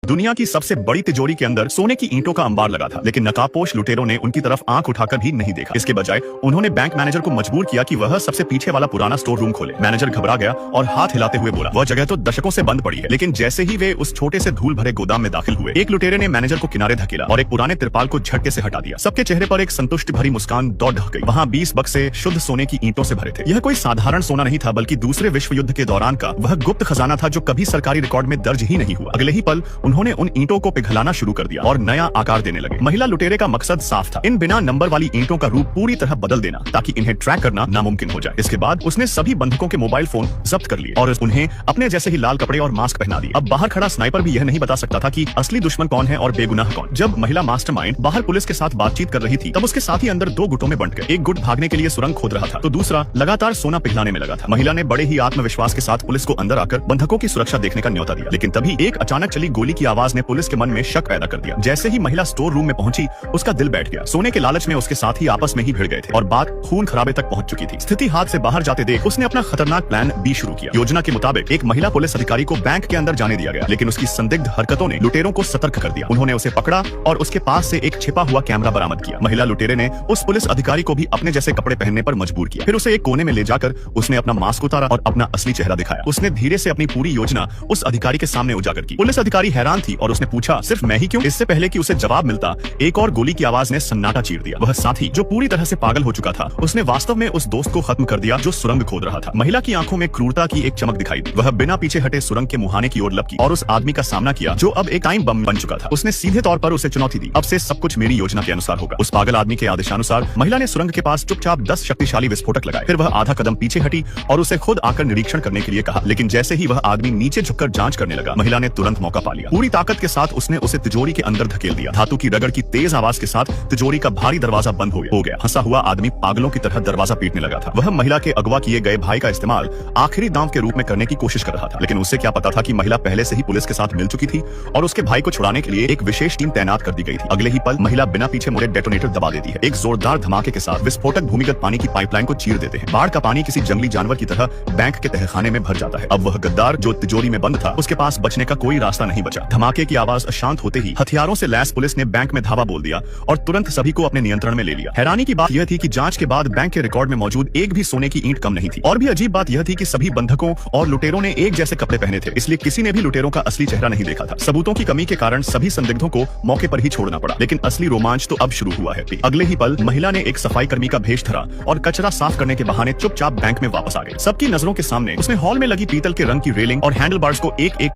दुनिया की सबसे बड़ी तिजोरी के अंदर सोने की ईंटों का अंबार लगा था, लेकिन नकाबपोश लुटेरों ने उनकी तरफ आंख उठाकर भी नहीं देखा। इसके बजाय उन्होंने बैंक मैनेजर को मजबूर किया कि वह सबसे पीछे वाला पुराना स्टोर रूम खोले। मैनेजर घबरा गया और हाथ हिलाते हुए बोला, वह जगह तो दशकों से बंद पड़ी है। लेकिन जैसे ही वे उस छोटे से धूल भरे गोदाम में दाखिल हुए, एक लुटेरे ने मैनेजर को किनारे धकेला और एक पुराने तिरपाल को झटके से हटा दिया। सबके चेहरे पर एक संतुष्टि भरी मुस्कान दौड़ ढक गई। वहाँ 20 बक्से शुद्ध सोने की ईंटों से भरे थे। यह कोई साधारण सोना नहीं था, बल्कि दूसरे विश्व युद्ध के दौरान का वह गुप्त खजाना था जो कभी सरकारी रिकॉर्ड में दर्ज ही नहीं हुआ। अगले ही पल उन्होंने उन ईंटों को पिघलाना शुरू कर दिया और नया आकार देने लगे। महिला लुटेरे का मकसद साफ था, इन बिना नंबर वाली ईंटों का रूप पूरी तरह बदल देना ताकि इन्हें ट्रैक करना नामुमकिन हो जाए। इसके बाद उसने सभी बंधकों के मोबाइल फोन जब्त कर लिए और उन्हें अपने जैसे ही लाल कपड़े और मास्क पहना दिए। अब बाहर खड़ा स्नाइपर भी यह नहीं बता सकता था कि असली दुश्मन कौन है और बेगुनाह कौन। जब महिला मास्टरमाइंड बाहर पुलिस के साथ बातचीत कर रही थी, तब उसके साथ ही अंदर दो गुटों में बंट गए। एक गुट भागने के लिए सुरंग खोद रहा था, तो दूसरा लगातार सोना पिघलाने में लगा था। महिला ने बड़े ही आत्मविश्वास के साथ पुलिस को अंदर आकर बंधकों की सुरक्षा देखने का न्योता दिया, लेकिन तभी एक अचानक चली गोली की आवाज ने पुलिस के मन में शक पैदा कर दिया। जैसे ही महिला स्टोर रूम में पहुंची, उसका दिल बैठ गया। सोने के लालच में उसके साथ ही आपस में ही भिड़ गए थे और बात खून खराबे तक पहुंच चुकी थी। स्थिति हाथ से बाहर जाते देख उसने अपना खतरनाक प्लान बी शुरू किया। योजना के मुताबिक एक महिला पुलिस अधिकारी को बैंक के अंदर जाने दिया गया, लेकिन उसकी संदिग्ध हरकतों ने लुटेरों को सतर्क कर दिया। उन्होंने उसे पकड़ा और उसके पास से एक छिपा हुआ कैमरा बरामद किया। महिला लुटेरे ने उस पुलिस अधिकारी को भी अपने जैसे कपड़े पहनने पर मजबूर किया। फिर उसे एक कोने में ले जाकर उसने अपना मास्क उतारा और अपना असली चेहरा दिखाया। उसने धीरे से अपनी पूरी योजना उस अधिकारी के सामने उजागर की। पुलिस अधिकारी हैरान थी और उसने पूछा, सिर्फ मैं ही क्यों? इससे पहले कि उसे जवाब मिलता, एक और गोली की आवाज ने सन्नाटा चीर दिया। वह साथी जो पूरी तरह से पागल हो चुका था, उसने वास्तव में उस दोस्त को खत्म कर दिया जो सुरंग खोद रहा था। महिला की आंखों में क्रूरता की एक चमक दिखाई दी। वह बिना पीछे हटे सुरंग के मुहाने की ओर लपकी और उस आदमी का सामना किया जो अब एक टाइम बम बन चुका था। उसने सीधे तौर पर उसे चुनौती दी, अब से सब कुछ मेरी योजना के अनुसार होगा। उस पागल आदमी के आदेशानुसार महिला ने सुरंग के पास चुपचाप 10 शक्तिशाली विस्फोटक लगाए। फिर वह आधा कदम पीछे हटी और उसे खुद आकर निरीक्षण करने के लिए कहा, लेकिन जैसे ही वह आदमी नीचे झुककर जांच करने लगा, महिला ने तुरंत मौका पा लिया। पूरी ताकत के साथ उसने उसे तिजोरी के अंदर धकेल दिया। धातु की रगड़ की तेज आवाज के साथ तिजोरी का भारी दरवाजा बंद हो गया। हंसा हुआ आदमी पागलों की तरह दरवाजा पीटने लगा था। वह महिला के अगवा किए गए भाई का इस्तेमाल आखिरी दांव के रूप में करने की कोशिश कर रहा था, लेकिन उसे क्या पता था कि महिला पहले से ही पुलिस के साथ मिल चुकी थी और उसके भाई को छुड़ाने के लिए एक विशेष टीम तैनात कर दी गई थी। अगले ही पल महिला बिना पीछे मुड़े डेटोनेटर दबा देती है। एक जोरदार धमाके के साथ विस्फोटक भूमिगत पानी की पाइपलाइन को चीर देते हैं। बाढ़ का पानी किसी जंगली जानवर की तरह बैंक के तहखाने में भर जाता है। अब वह गद्दार जो तिजोरी में बंद था, उसके पास बचने का कोई रास्ता नहीं बचा। धमाके की आवाज शांत होते ही हथियारों से लैस पुलिस ने बैंक में धावा बोल दिया और तुरंत सभी को अपने नियंत्रण में ले लिया। हैरानी की बात यह थी कि जांच के बाद बैंक के रिकॉर्ड में मौजूद एक भी सोने की ईंट कम नहीं थी। और भी अजीब बात यह थी कि सभी बंधकों और लुटेरों ने एक जैसे कपड़े पहने थे, इसलिए किसी ने भी लुटेरों का असली चेहरा नहीं देखा था। सबूतों की कमी के कारण सभी संदिग्धों को मौके पर ही छोड़ना पड़ा, लेकिन असली रोमांच तो अब शुरू हुआ है। अगले ही पल महिला ने एक सफाई कर्मी का भेष धरा और कचरा साफ करने के बहाने चुपचाप बैंक में वापस आ गई। सबकी नजरों के सामने उसने हॉल में लगी पीतल के रंग की रेलिंग और हैंडल बार्स को एक एक